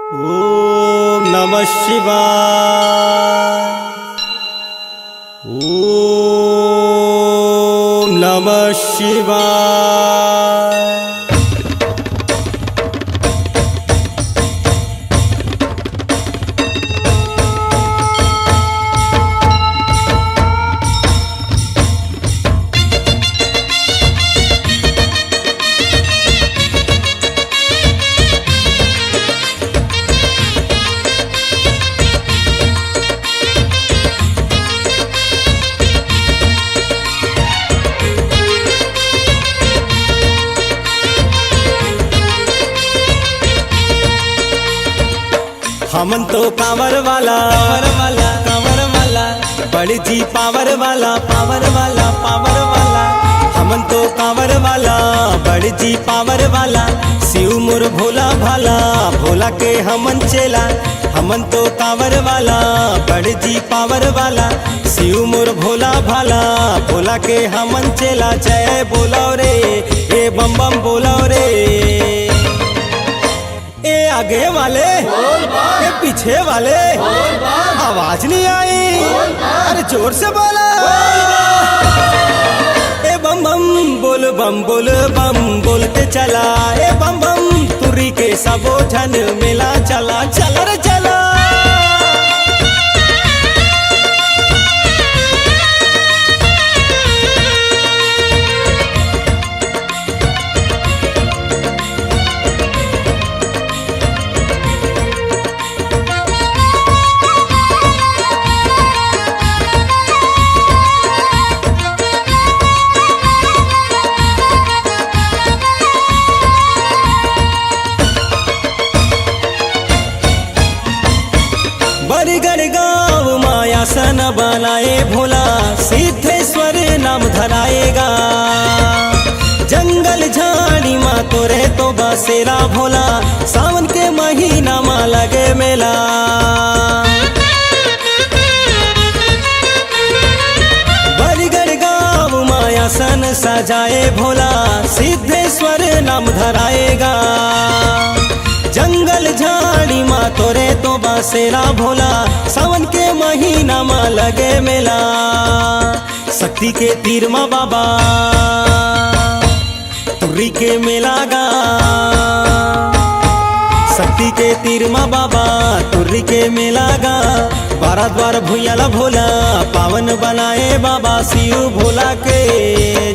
ओम नमः शिवाय। ओम नमः शिवाय। हमन तो पावर वाला बड़ी जी पावर वाला हमन तो पावर वाला बड़ी जी पावर वाला शिव मोर भोला भाला भोला के हमन चेला। हमन तो पावर वाला बड़ी जी पावर वाला शिव मोर भोला भाला भोला के हमन चेला। जय बोलो रे ए बम बम बोलो रे। ए आगे वाले ए पीछे वाले आवाज नहीं आई, अरे जोर से बोला। ए बम बम बोल बम बोलते चला। ए बम बम तुरी के सबो झन मेला चला चल रे चला। बरगढ़ गाँव माया सन बनाए भोला सिद्धेश्वर नाम धराएगा। जंगल झाड़ी माँ तो रहे तो बसेरा भोला सावन के महीना माँ लगे मेला। बरगढ़ गाँव माया सन सजाए भोला सिद्धेश्वर नाम धराएगा। जंगल झाड़ी माँ तोरे तो बसेरा भोला सावन के महीना माँ लगे मेला। शक्ति के तीर माँ बाबा तुर्री के मेला गा। शक्ति के तीर माँ बाबा तुर्री के मेला गा। 12 द्वार भुइयाला भोला पावन बनाए बाबा शिव भोला के।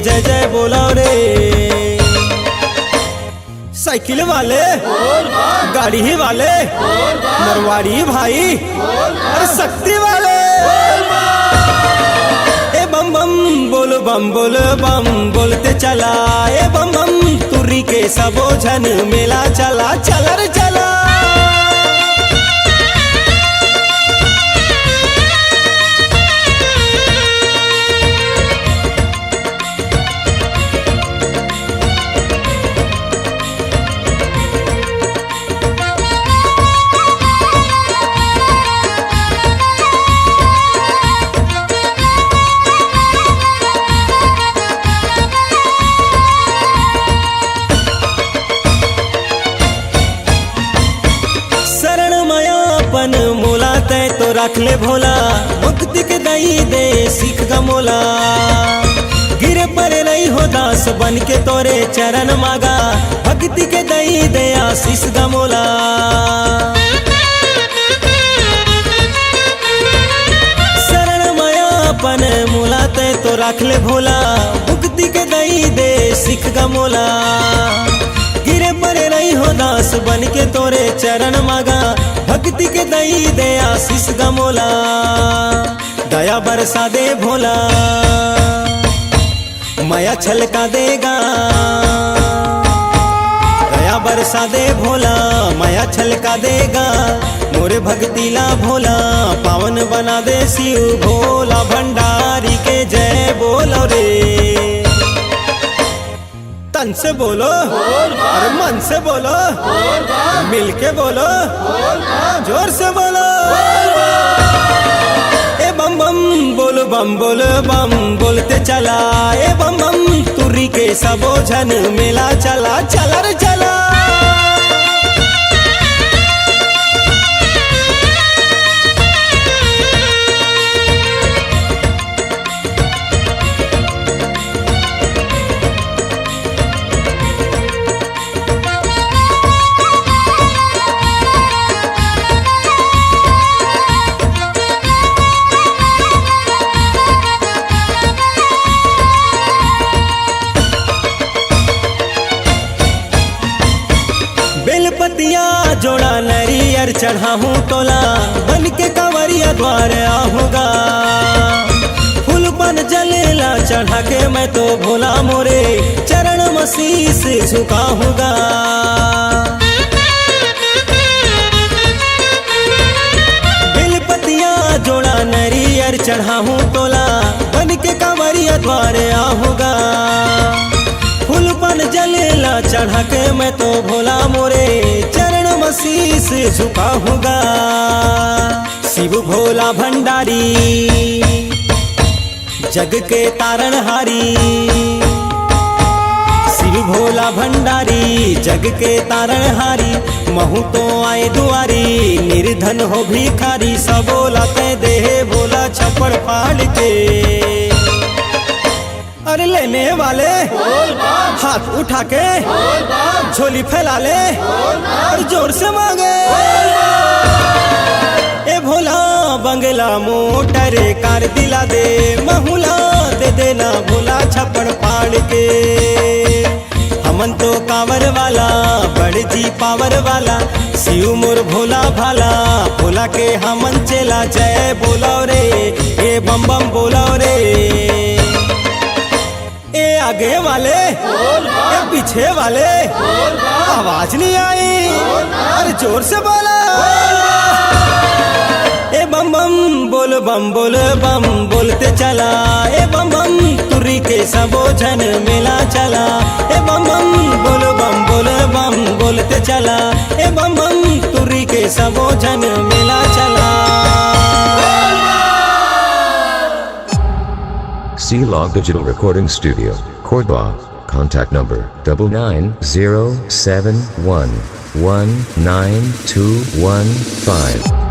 जय जय बोलो रे। साइकिल वाले गाड़ी वाले मरवाड़ी भाई और शक्ति वाले ए बम बम बोल बम बोलते चला। ए बम बम तुरी के सबो झन मेला चला चल रे चला। मोला तय तो रख ले भोला मुक्ति के दई दे सीख गा मोला। गिरे पर नहीं हो दास बन के तोरे चरण मागा भक्ति के दई दे आशीष गा मोला। शरण मायापन मोला तय तो रख ले भोला मुक्ति के दई दे सीख गा मोला। गिरे पर नहीं हो दास बन के तोरे चरण मागा भक्ति के दई दे आशीष गमोला। दया बरसा दे भोला माया छलका देगा। दया बरसा दे भोला माया छलका देगा। मोरे भक्तिला भोला पावन बना दे शिव भोला भंडारी के। जय बोलो रे। तन से बोलो और मन से बोलो मिल के बोलो जोर से बोलो। ए बम बम बोल बम बोलते चला। ए बम बम तुरी के सबो झन मेला चला चल रे चला। जोड़ा नरियर चढ़ाहूँ तोला, बन के कांवरिया द्वार आहूँगा। फूल बन जलेला चढ़ा के मैं तो भोला मोरे चरण में शीस झुकाऊँगा। बेलपतिया जोड़ा नरियर चढ़ाहूँ तोला, बन के कांवरिया द्वार आहूँगा। फूल बन जलेला चढ़ा के मैं तो भोला मोरे चरण में शीस झुकाऊँगा। शिव भोला भंडारी जग के तारणहारी, शिव भोला भंडारी जग के तारणहारी। महू तो आए दुआरी, निर्धन हो भिखारी, सब बोला ते दे भोला छप्पड़ फाड़ के। अरे लेने वाले हाथ उठा के झोली फैला ले और जोर से मांगे। ए भोला बंगला मोटर कार दिला दे, महुला दे देना भोला छप्पड़ फाड़ के। हमन तो कांवर वाला बड़ जी पावर वाला, शिव मोर भोला भाला, भोला के हमन चेला। जय बोला रे ए बम बम बोला रे। ए आगे वाले ए पीछे वाले आवाज नहीं आई, अरे जोर से बोला। ए बम बम बोल बम बोलते चला। ए बम बम तुरी के सबो जन मेला चला। ए बम बम बोलते चला। ए बम बम तुरी के सबो जन मेला चला। C-Log Digital Recording Studio, Cordoba. Contact number 99071192115.